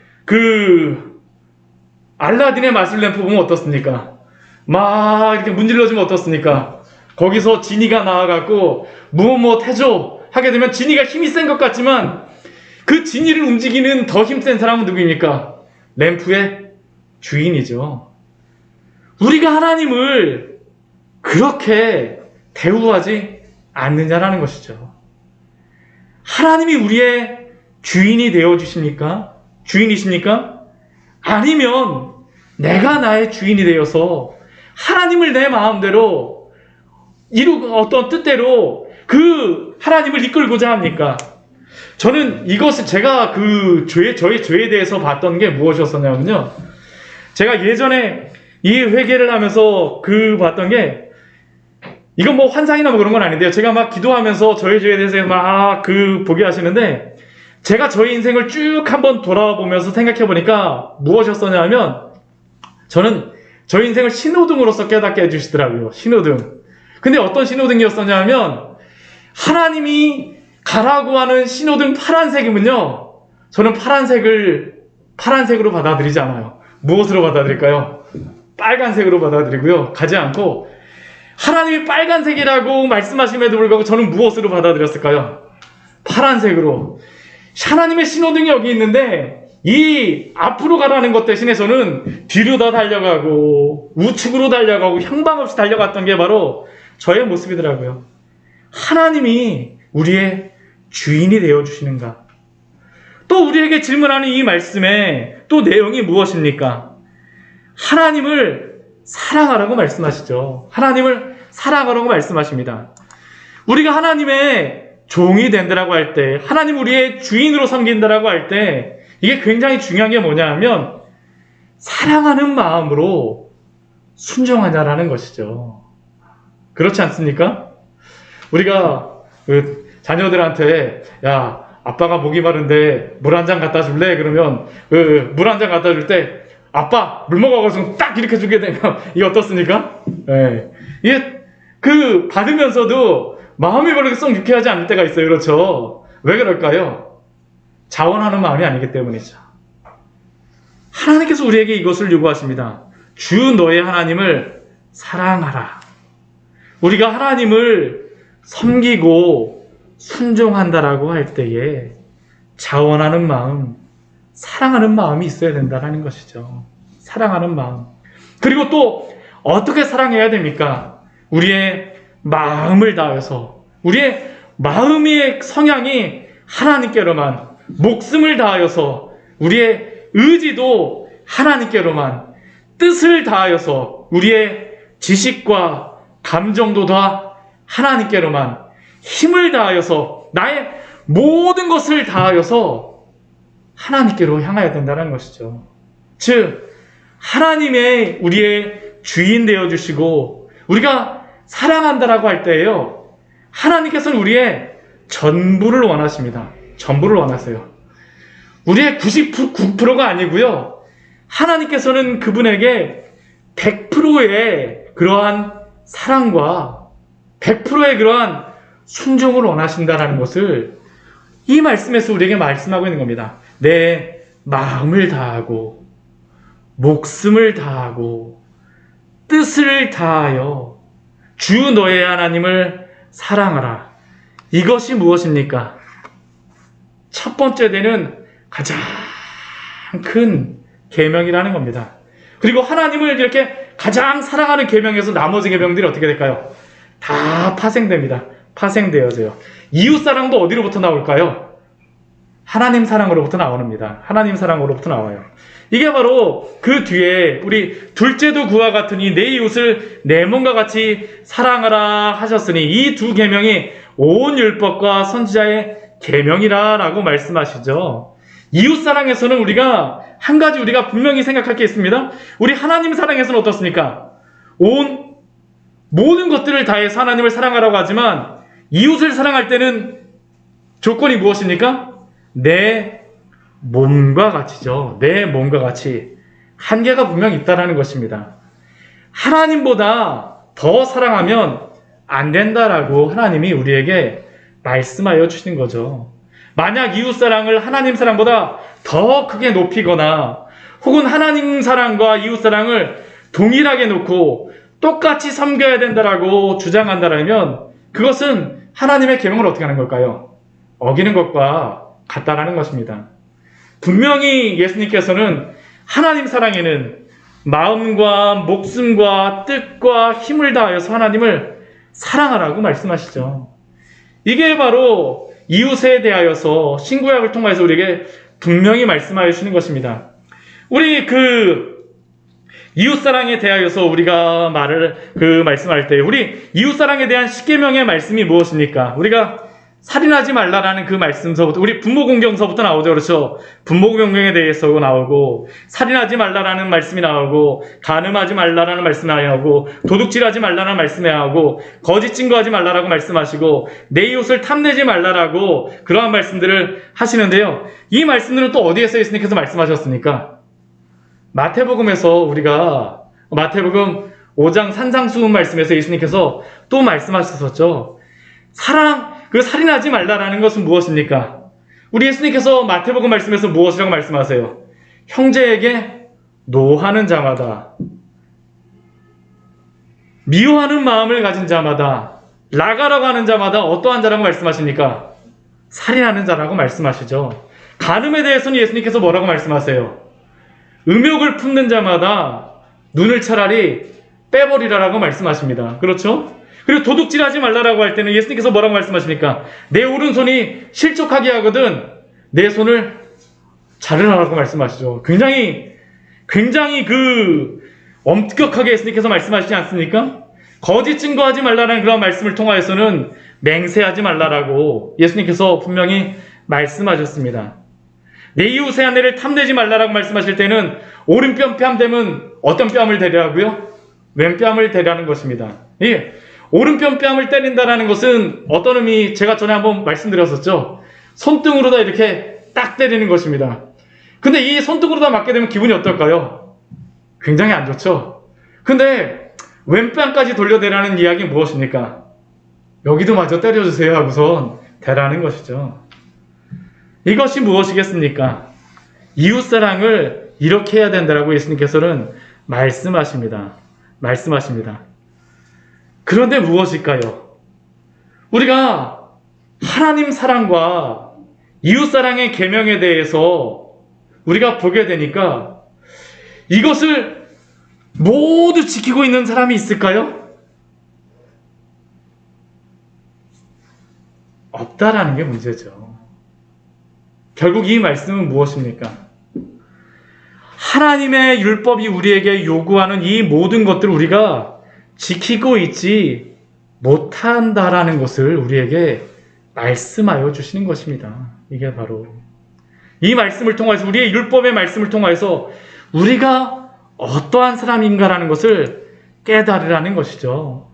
알라딘의 마술 램프 보면 어떻습니까? 막 이렇게 문질러주면 어떻습니까? 거기서 지니가 나와갖고 무엇 해줘 하게 되면 지니가 힘이 센 것 같지만 그 지니를 움직이는 더 힘센 사람은 누구입니까? 램프의 주인이죠. 우리가 하나님을 그렇게 대우하지 않느냐라는 것이죠. 하나님이 우리의 주인이 되어주십니까? 주인이십니까? 아니면 내가 나의 주인이 되어서 하나님을 내 마음대로 어떤 뜻대로 그 하나님을 이끌고자 합니까? 저는 이것을 제가 저의 죄에 대해서 봤던 게 무엇이었었냐면요. 제가 예전에 이 회개를 하면서 봤던 게, 이건 뭐 환상이나 뭐 그런 건 아닌데요. 제가 막 기도하면서 저의 죄에 대해서 막 보게 하시는데, 제가 저의 인생을 쭉 한번 돌아보면서 생각해 보니까 무엇이었었냐면, 저는 저의 인생을 신호등으로서 깨닫게 해주시더라고요. 신호등. 근데 어떤 신호등이었었냐면, 하나님이 가라고 하는 신호등 파란색이면요, 저는 파란색으로 받아들이지 않아요. 무엇으로 받아들일까요? 빨간색으로 받아들이고요. 가지 않고, 하나님이 빨간색이라고 말씀하심에도 불구하고 저는 무엇으로 받아들였을까요? 파란색으로. 하나님의 신호등이 여기 있는데 이 앞으로 가라는 것 대신에 저는 뒤로 더 달려가고 우측으로 달려가고 향방 없이 달려갔던 게 바로 저의 모습이더라고요. 하나님이 우리의 주인이 되어주시는가? 또 우리에게 질문하는 이 말씀의 또 내용이 무엇입니까? 하나님을 사랑하라고 말씀하시죠. 하나님을 사랑하라고 말씀하십니다. 우리가 하나님의 종이 된다라고 할 때, 하나님 우리의 주인으로 섬긴다라고 할 때, 이게 굉장히 중요한 게 뭐냐 하면 사랑하는 마음으로 순종하자라는 것이죠. 그렇지 않습니까? 우리가 그 자녀들한테 야 아빠가 목이 마른데 물 한 잔 갖다 줄래? 그러면 그 물 한 잔 갖다 줄 때 아빠 물 먹어가지고 딱 이렇게 주게 되면 이게 어떻습니까? 네. 이게 그 받으면서도 마음이 그렇게 썩 유쾌하지 않을 때가 있어요. 그렇죠? 왜 그럴까요? 자원하는 마음이 아니기 때문이죠. 하나님께서 우리에게 이것을 요구하십니다. 주 너의 하나님을 사랑하라. 우리가 하나님을 섬기고 순종한다라고 할 때에 자원하는 마음, 사랑하는 마음이 있어야 된다는 것이죠. 사랑하는 마음. 그리고 또 어떻게 사랑해야 됩니까? 우리의 마음을 다해서, 우리의 마음의 성향이 하나님께로만, 목숨을 다하여서, 우리의 의지도 하나님께로만, 뜻을 다하여서, 우리의 지식과 감정도 다 하나님께로만, 힘을 다하여서, 나의 모든 것을 다하여서 하나님께로 향해야 된다는 것이죠. 즉 하나님의 우리의 주인 되어주시고 우리가 사랑한다라고 할 때에요, 하나님께서는 우리의 전부를 원하십니다. 전부를 원하세요. 우리의 99%가 아니고요, 하나님께서는 그분에게 100%의 그러한 사랑과 100%의 그러한 순종을 원하신다는 것을 이 말씀에서 우리에게 말씀하고 있는 겁니다. 내 마음을 다하고 목숨을 다하고 뜻을 다하여 주 너의 하나님을 사랑하라. 이것이 무엇입니까? 첫 번째 되는 가장 큰 계명이라는 겁니다. 그리고 하나님을 이렇게 가장 사랑하는 계명에서 나머지 계명들이 어떻게 될까요? 다 파생됩니다. 파생되어져요. 이웃사랑도 어디로부터 나올까요? 하나님 사랑으로부터 나옵니다. 하나님 사랑으로부터 나와요. 이게 바로 그 뒤에 우리 둘째도 그와 같으니 내 이웃을 내 몸과 같이 사랑하라 하셨으니 이 두 계명이 온 율법과 선지자의 계명이라 라고 말씀하시죠. 이웃사랑에서는 우리가 한 가지 우리가 분명히 생각할 게 있습니다. 우리 하나님 사랑에서는 어떻습니까? 온 모든 것들을 다해서 하나님을 사랑하라고 하지만 이웃을 사랑할 때는 조건이 무엇입니까? 내 몸과 같이죠. 내 몸과 같이 한계가 분명히 있다는 것입니다. 하나님보다 더 사랑하면 안 된다라고 하나님이 우리에게 말씀하여 주시는 거죠. 만약 이웃 사랑을 하나님 사랑보다 더 크게 높이거나 혹은 하나님 사랑과 이웃 사랑을 동일하게 놓고 똑같이 섬겨야 된다라고 주장한다라면 그것은 하나님의 계명을 어떻게 하는 걸까요? 어기는 것과 같다라는 것입니다. 분명히 예수님께서는 하나님 사랑에는 마음과 목숨과 뜻과 힘을 다하여서 하나님을 사랑하라고 말씀하시죠. 이게 바로 이웃에 대하여서 신구약을 통해서 우리에게 분명히 말씀하여 주시는 것입니다. 우리 이웃사랑에 대하여서 우리가 말씀할 때 우리 이웃사랑에 대한 십계명의 말씀이 무엇입니까? 우리가 살인하지 말라라는 그 말씀서부터 우리 분모공경서부터 나오죠. 그렇죠? 분모공경에 대해서 나오고 살인하지 말라라는 말씀이 나오고 간음하지 말라라는 말씀이 나오고 도둑질하지 말라라는 말씀이 나오고 거짓 증거하지 말라라고 말씀하시고 내 이웃을 탐내지 말라라고 그러한 말씀들을 하시는데요. 이 말씀들은 또 어디에서 예수님께서 말씀하셨습니까? 마태복음에서 우리가 마태복음 5장 산상수훈 말씀에서 예수님께서 또 말씀하셨었죠. 살인하지 말라라는 것은 무엇입니까? 우리 예수님께서 마태복음 말씀에서 무엇이라고 말씀하세요? 형제에게 노하는 자마다, 미워하는 마음을 가진 자마다, 나가라고 하는 자마다 어떠한 자라고 말씀하십니까? 살인하는 자라고 말씀하시죠. 간음에 대해서는 예수님께서 뭐라고 말씀하세요? 음욕을 품는 자마다 눈을 차라리 빼버리라라고 말씀하십니다. 그렇죠? 그리고 도둑질하지 말라라고 할 때는 예수님께서 뭐라고 말씀하십니까? 내 오른손이 실족하게 하거든 내 손을 자르라라고 말씀하시죠. 굉장히 엄격하게 예수님께서 말씀하시지 않습니까? 거짓 증거하지 말라라는 그런 말씀을 통하여서는 맹세하지 말라라고 예수님께서 분명히 말씀하셨습니다. 내 이웃의 아내를 탐내지 말라라고 말씀하실 때는 오른뺨 뺨되면 어떤 뺨을 대라고요? 왼뺨을 대라는 것입니다. 예. 오른편 뺨을 때린다는 것은 어떤 의미, 제가 전에 한번 말씀드렸었죠. 손등으로다 이렇게 딱 때리는 것입니다. 근데 이 손등으로다 맞게 되면 기분이 어떨까요? 굉장히 안 좋죠. 근데 왼뺨까지 돌려대라는 이야기는 무엇입니까? 여기도 마저 때려주세요 하고선 대라는 것이죠. 이것이 무엇이겠습니까? 이웃사랑을 이렇게 해야 된다라고 예수님께서는 말씀하십니다. 그런데 무엇일까요? 우리가 하나님 사랑과 이웃사랑의 계명에 대해서 우리가 보게 되니까 이것을 모두 지키고 있는 사람이 있을까요? 없다라는 게 문제죠. 결국 이 말씀은 무엇입니까? 하나님의 율법이 우리에게 요구하는 이 모든 것들을 우리가 지키고 있지 못한다라는 것을 우리에게 말씀하여 주시는 것입니다. 이게 바로 이 말씀을 통해서, 우리의 율법의 말씀을 통해서 우리가 어떠한 사람인가라는 것을 깨달으라는 것이죠.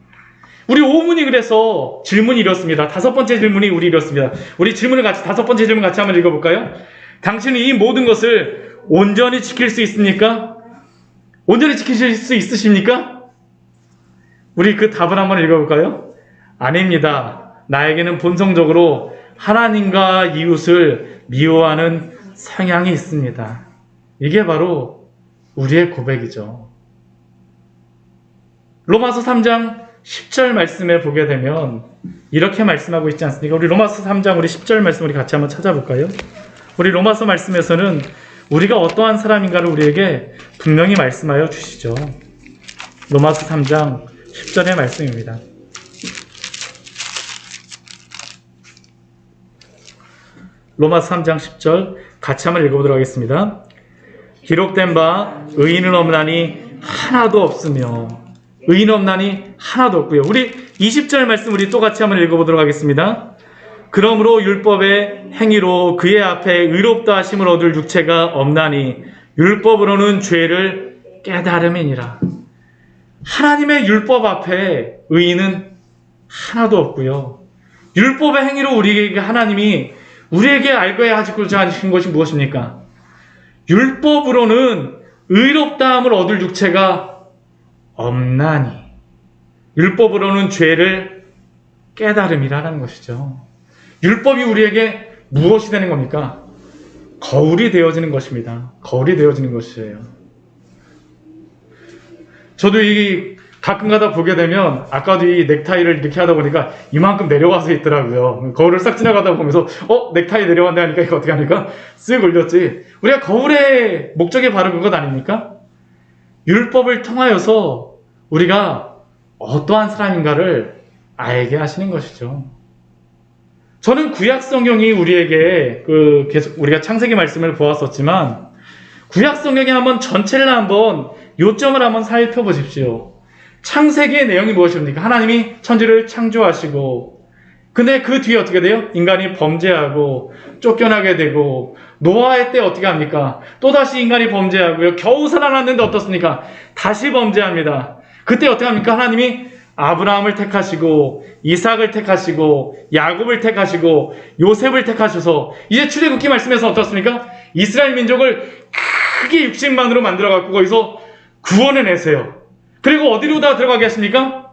우리 오문이 그래서 질문이 이렇습니다. 다섯 번째 질문이 우리 이렇습니다. 우리 질문을 같이, 다섯 번째 질문 같이 한번 읽어볼까요? 당신은 이 모든 것을 온전히 지킬 수 있습니까? 온전히 지키실 수 있으십니까? 우리 그 답을 한번 읽어볼까요? 아닙니다. 나에게는 본성적으로 하나님과 이웃을 미워하는 성향이 있습니다. 이게 바로 우리의 고백이죠. 로마서 3장 10절 말씀에 보게 되면 이렇게 말씀하고 있지 않습니까? 우리 로마서 3장 우리 10절 말씀 우리 같이 한번 찾아볼까요? 우리 로마서 말씀에서는 우리가 어떠한 사람인가를 우리에게 분명히 말씀하여 주시죠. 로마서 3장 10절의 말씀입니다. 로마서 3장 10절 같이 한번 읽어보도록 하겠습니다. 기록된 바 의인은 없나니 하나도 없으며, 의인 없나니 하나도 없고요. 우리 20절 말씀 우리 또 같이 한번 읽어보도록 하겠습니다. 그러므로 율법의 행위로 그의 앞에 의롭다 하심을 얻을 육체가 없나니 율법으로는 죄를 깨달음이니라. 하나님의 율법 앞에 의인은 하나도 없고요. 율법의 행위로 우리에게 하나님이 우리에게 알고야 하시고자 하신 것이 무엇입니까? 율법으로는 의롭다함을 얻을 육체가 없나니 율법으로는 죄를 깨달음이라는 것이죠. 율법이 우리에게 무엇이 되는 겁니까? 거울이 되어지는 것입니다. 거울이 되어지는 것이에요. 저도 이 가끔가다 보게 되면 아까도 이 넥타이를 이렇게 하다 보니까 이만큼 내려와서 있더라고요. 거울을 싹 지나가다 보면서 넥타이 내려왔네 하니까 이거 어떻게 하니까 쓱 올렸지. 우리가 거울의 목적이 바로 그것 아닙니까? 율법을 통하여서 우리가 어떠한 사람인가를 알게 하시는 것이죠. 저는 구약 성경이 우리에게 계속 우리가 창세기 말씀을 보았었지만 구약 성경에 한번 전체를 한번 요점을 한번 살펴보십시오. 창세기의 내용이 무엇입니까? 하나님이 천지를 창조하시고 근데 그 뒤에 어떻게 돼요? 인간이 범죄하고 쫓겨나게 되고 노아의 때 어떻게 합니까? 또다시 인간이 범죄하고요. 겨우 살아났는데 어떻습니까? 다시 범죄합니다. 그때 어떻게 합니까? 하나님이 아브라함을 택하시고 이삭을 택하시고 야곱을 택하시고 요셉을 택하셔서 이제 출애굽기 말씀에서 어떻습니까? 이스라엘 민족을 크게 60만으로 만들어갖고 거기서 구원해 내세요. 그리고 어디로 다 들어가게 하십니까?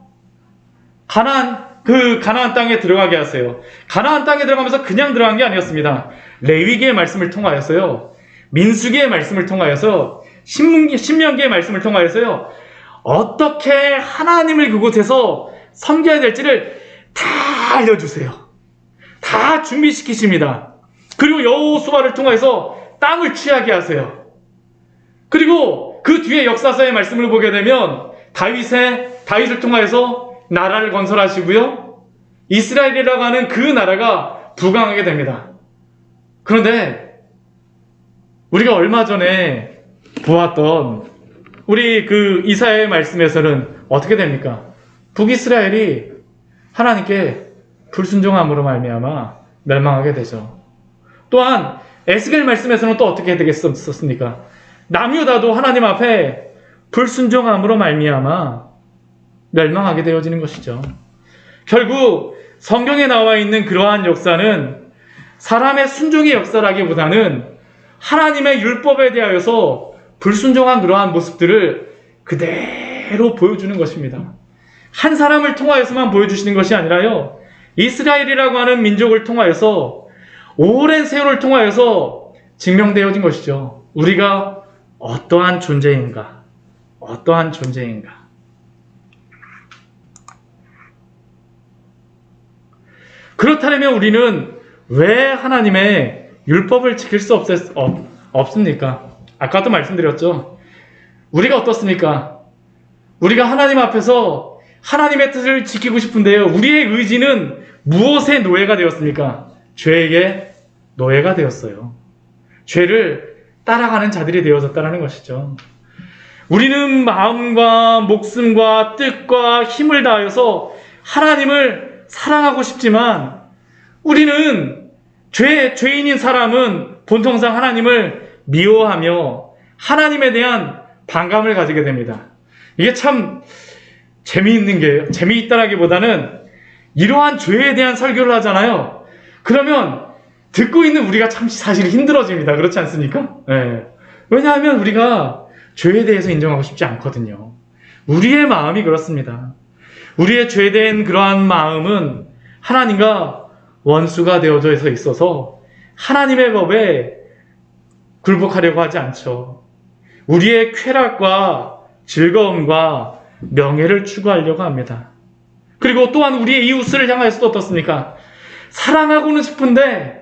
가나안 땅에 들어가게 하세요. 가나안 땅에 들어가면서 그냥 들어간 게 아니었습니다. 레위기의 말씀을 통하여서요. 민수기의 말씀을 통하여서 신명기의 말씀을 통하여서요. 어떻게 하나님을 그곳에서 섬겨야 될지를 다 알려주세요. 다 준비시키십니다. 그리고 여호수아를 통해서 땅을 취하게 하세요. 그리고 그 뒤에 역사서의 말씀을 보게 되면 다윗을 통해서 나라를 건설하시고요. 이스라엘이라고 하는 그 나라가 부강하게 됩니다. 그런데 우리가 얼마 전에 보았던 우리 그 이사야의 말씀에서는 어떻게 됩니까? 북이스라엘이 하나님께 불순종함으로 말미암아 멸망하게 되죠. 또한 에스겔 말씀에서는 또 어떻게 되겠었습니까? 남유다도 하나님 앞에 불순종함으로 말미암아 멸망하게 되어지는 것이죠. 결국 성경에 나와 있는 그러한 역사는 사람의 순종의 역사라기보다는 하나님의 율법에 대하여서 불순종한 그러한 모습들을 그대로 보여주는 것입니다. 한 사람을 통하여서만 보여주시는 것이 아니라요, 이스라엘이라고 하는 민족을 통하여서 오랜 세월을 통하여서 증명되어진 것이죠. 우리가 어떠한 존재인가, 어떠한 존재인가. 그렇다면 우리는 왜 하나님의 율법을 지킬 수 없습니까? 아까도 말씀드렸죠. 우리가 어떻습니까? 우리가 하나님 앞에서 하나님의 뜻을 지키고 싶은데요, 우리의 의지는 무엇의 노예가 되었습니까? 죄에게 노예가 되었어요. 죄를 따라가는 자들이 되어졌다는 것이죠. 우리는 마음과 목숨과 뜻과 힘을 다하여서 하나님을 사랑하고 싶지만, 우리는 죄인인 사람은 본통상 하나님을 미워하며 하나님에 대한 반감을 가지게 됩니다. 이게 참 재미있는 게요, 재미있다라기보다는 이러한 죄에 대한 설교를 하잖아요. 그러면 듣고 있는 우리가 참 사실 힘들어집니다. 그렇지 않습니까? 네. 왜냐하면 우리가 죄에 대해서 인정하고 싶지 않거든요. 우리의 마음이 그렇습니다. 우리의 죄된 그러한 마음은 하나님과 원수가 되어져 있어서 하나님의 법에 굴복하려고 하지 않죠. 우리의 쾌락과 즐거움과 명예를 추구하려고 합니다. 그리고 또한 우리의 이웃을 향하여서도 어떻습니까? 사랑하고는 싶은데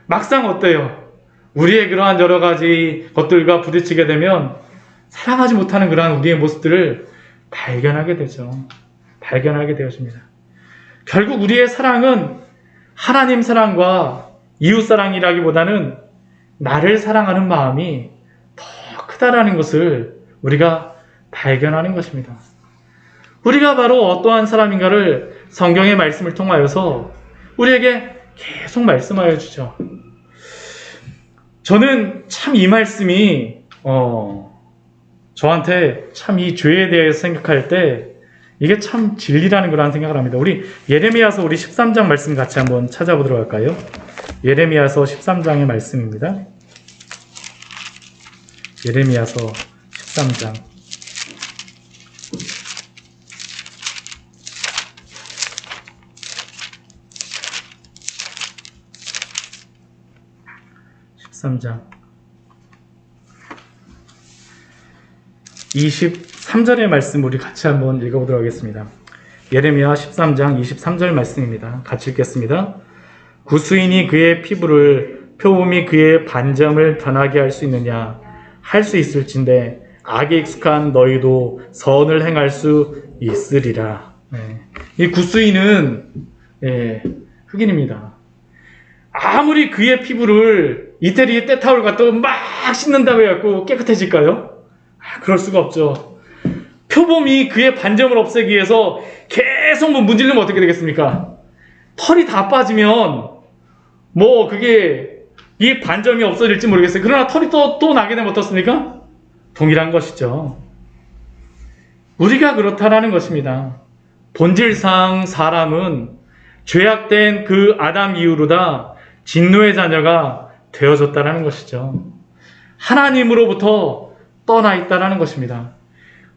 막상 어때요? 우리의 그러한 여러 가지 것들과 부딪히게 되면 사랑하지 못하는 그러한 우리의 모습들을 발견하게 되죠. 발견하게 되어집니다. 결국 우리의 사랑은 하나님 사랑과 이웃 사랑이라기보다는 나를 사랑하는 마음이 더 크다라는 것을 우리가 발견하는 것입니다. 우리가 바로 어떠한 사람인가를 성경의 말씀을 통하여서 우리에게 계속 말씀하여 주죠. 저는 참 이 말씀이 저한테 참 이 죄에 대해서 생각할 때 이게 참 진리라는 거라는 생각을 합니다. 우리 예레미야서 우리 13장 말씀 같이 한번 찾아보도록 할까요? 예레미야서 13장의 말씀입니다. 예레미야서 13장 13장 23절의 말씀 우리 같이 한번 읽어보도록 하겠습니다. 예레미야 13장 23절 말씀입니다. 같이 읽겠습니다. 구수인이 그의 피부를, 표범이 그의 반점을 변하게 할 수 있느냐? 할 수 있을진데 악에 익숙한 너희도 선을 행할 수 있으리라. 이 구수인은 흑인입니다. 아무리 그의 피부를 이태리의 때타올 갖다가 막 씻는다고 해갖고 깨끗해질까요? 그럴 수가 없죠. 표범이 그의 반점을 없애기 위해서 계속 문지르면 어떻게 되겠습니까? 털이 다 빠지면 그게 이 반점이 없어질지 모르겠어요. 그러나 털이 또 나게 되면 어떻습니까? 동일한 것이죠. 우리가 그렇다라는 것입니다. 본질상 사람은 죄악된 그 아담 이후로다 진노의 자녀가 되어졌다라는 것이죠. 하나님으로부터 떠나 있다라는 것입니다.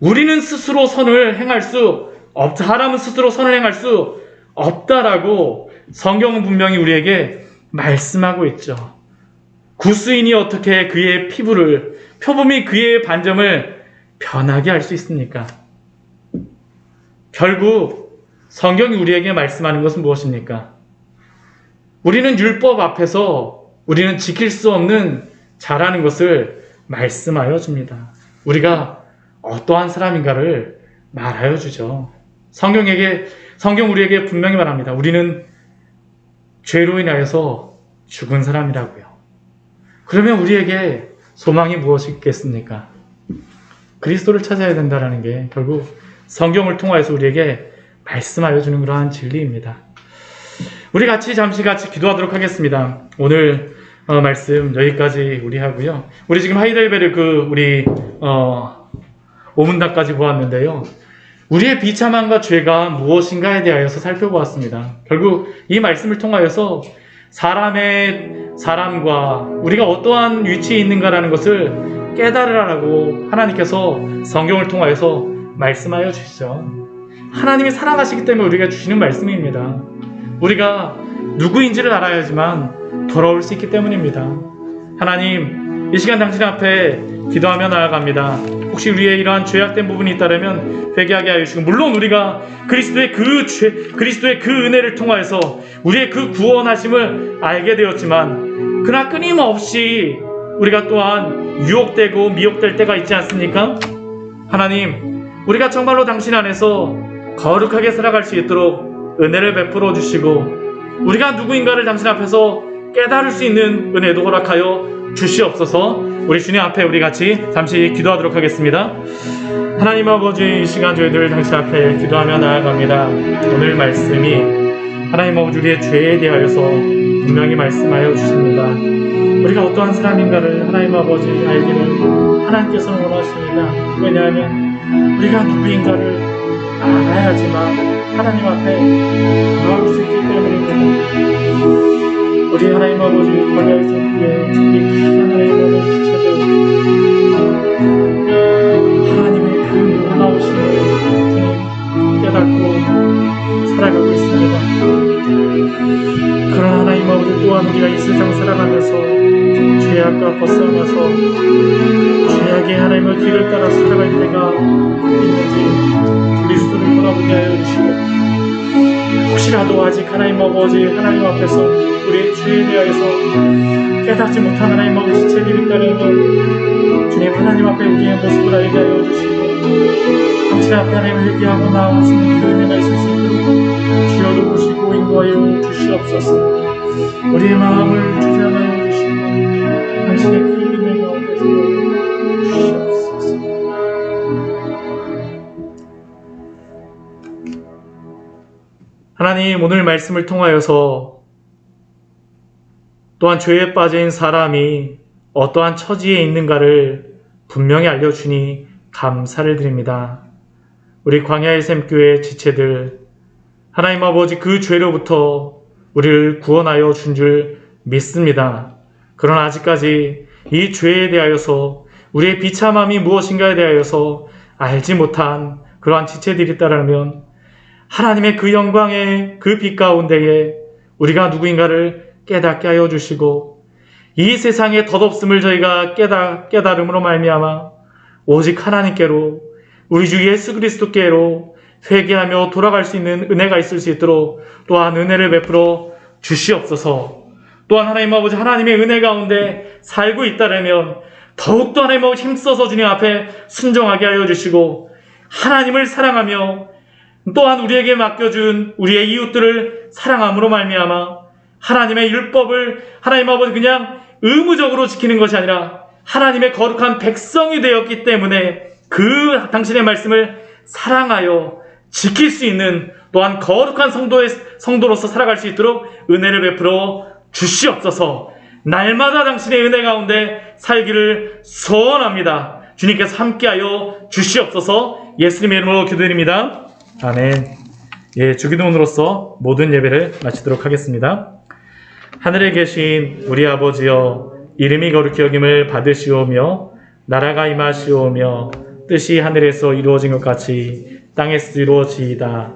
우리는 스스로 선을 행할 수 없다. 사람은 스스로 선을 행할 수 없다라고 성경은 분명히 우리에게 말씀하고 있죠. 구수인이 어떻게 그의 피부를, 표범이 그의 반점을 변하게 할 수 있습니까? 결국 성경이 우리에게 말씀하는 것은 무엇입니까? 우리는 율법 앞에서 우리는 지킬 수 없는 자라는 것을 말씀하여 줍니다. 우리가 어떠한 사람인가를 말하여 주죠. 성경 우리에게 분명히 말합니다. 우리는 죄로 인하여서 죽은 사람이라고요. 그러면 우리에게 소망이 무엇이 있겠습니까? 그리스도를 찾아야 된다는 게 결국 성경을 통하여서 우리에게 말씀하여 주는 그러한 진리입니다. 우리 잠시 같이 기도하도록 하겠습니다. 오늘 말씀 여기까지 우리 하고요. 우리 지금 하이델베르크 우리 오문답까지 보았는데요. 우리의 비참함과 죄가 무엇인가에 대하여서 살펴보았습니다. 결국 이 말씀을 통하여서 사람과 우리가 어떠한 위치에 있는가라는 것을 깨달으라고 하나님께서 성경을 통하여서 말씀하여 주시죠. 하나님이 사랑하시기 때문에 우리가 주시는 말씀입니다. 우리가 누구인지를 알아야지만 돌아올 수 있기 때문입니다. 하나님, 이 시간 당신 앞에 기도하며 나아갑니다. 혹시 우리의 이러한 죄악된 부분이 있다면 회개하게 하여 주시고, 물론 우리가 그리스도의 그 은혜를 통하여서 우리의 그 구원하심을 알게 되었지만, 그러나 끊임없이 우리가 또한 유혹되고 미혹될 때가 있지 않습니까? 하나님, 우리가 정말로 당신 안에서 거룩하게 살아갈 수 있도록 은혜를 베풀어 주시고, 우리가 누구인가를 당신 앞에서 깨달을 수 있는 은혜도 허락하여 주시옵소서. 우리 주님 앞에 우리 같이 잠시 기도하도록 하겠습니다. 하나님 아버지, 이 시간 저희들 당신 앞에 기도하며 나아갑니다. 오늘 말씀이 하나님 아버지 우리의 죄에 대하여서 분명히 말씀하여 주십니다. 우리가 어떠한 사람인가를 하나님 아버지 알기를 하나님께서는 원하십니다. 왜냐하면 우리가 누구인가를 알아야지만 하나님 앞에 나올 수 있기 때문입니다. 우리 하나님 아버지 걸려있을 때 우리 하나님 아버지 지체들 하나님의 그 놀라우심을 깨닫고 살아가고 있습니다. 그러나 하나님 아버지 또한 우리가 이 세상 살아가면서 죄악과 벗어나서 죄악의 하나님의 길을 따라 살아갈 때가 있는지 그리스도를 돌아보게 하여 주시고, 혹시라도 아직 하나님 아버지 하나님 앞에서 우리의 죄에 대하여서 깨닫지 못한 하나님 아버지 지체들이 있다면 주님 하나님 앞에 우리의 모습을 알게 하여 주시고, 당신 앞에 하나님을 회개하고 나아가시는 그 은혜가 있을 수 있도록 주여 도우시고 인도하여 주시옵소서. 우리의 마음을 주장하여 주시고 당신의 그 은혜 가운데서 주시옵소서. 하나님, 오늘 말씀을 통하여서 또한 죄에 빠진 사람이 어떠한 처지에 있는가를 분명히 알려주니 감사를 드립니다. 우리 광야의 샘교회 지체들, 하나님 아버지 그 죄로부터 우리를 구원하여 준 줄 믿습니다. 그러나 아직까지 이 죄에 대하여서 우리의 비참함이 무엇인가에 대하여서 알지 못한 그러한 지체들이 있다면 하나님의 그 영광의 그 빛 가운데에 우리가 누구인가를 깨닫게 하여 주시고, 이 세상의 덧없음을 저희가 깨달음으로 말미암아 오직 하나님께로, 우리 주 예수 그리스도께로 회개하며 돌아갈 수 있는 은혜가 있을 수 있도록 또한 은혜를 베풀어 주시옵소서. 또한 하나님 아버지 하나님의 은혜 가운데 살고 있다면 더욱더 하나님 아버지 힘써서 주님 앞에 순종하게 하여 주시고, 하나님을 사랑하며 또한 우리에게 맡겨준 우리의 이웃들을 사랑함으로 말미암아 하나님의 율법을 하나님 아버지 그냥 의무적으로 지키는 것이 아니라 하나님의 거룩한 백성이 되었기 때문에 그 당신의 말씀을 사랑하여 지킬 수 있는 또한 거룩한 성도로서 살아갈 수 있도록 은혜를 베풀어 주시옵소서. 날마다 당신의 은혜 가운데 살기를 소원합니다. 주님께서 함께하여 주시옵소서. 예수님의 이름으로 기도드립니다. 아멘. 주기도문으로서 모든 예배를 마치도록 하겠습니다. 하늘에 계신 우리 아버지여, 이름이 거룩히 여김을 받으시오며 나라가 임하시오며 뜻이 하늘에서 이루어진 것 같이 땅에서 이루어지이다.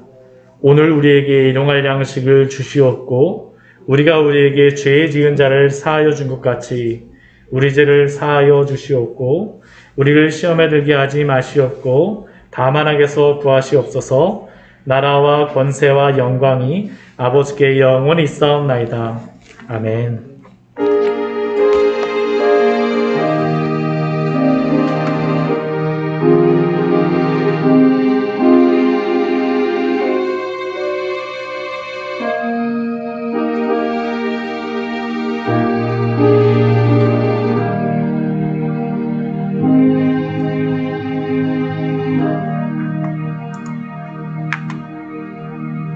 오늘 우리에게 일용할 양식을 주시옵고, 우리가 우리에게 죄 지은 자를 사하여 준 것 같이 우리 죄를 사하여 주시옵고, 우리를 시험에 들게 하지 마시옵고 다만 악에서 구하시옵소서. 나라와 권세와 영광이 아버지께 영원히 있사옵나이다. 아멘.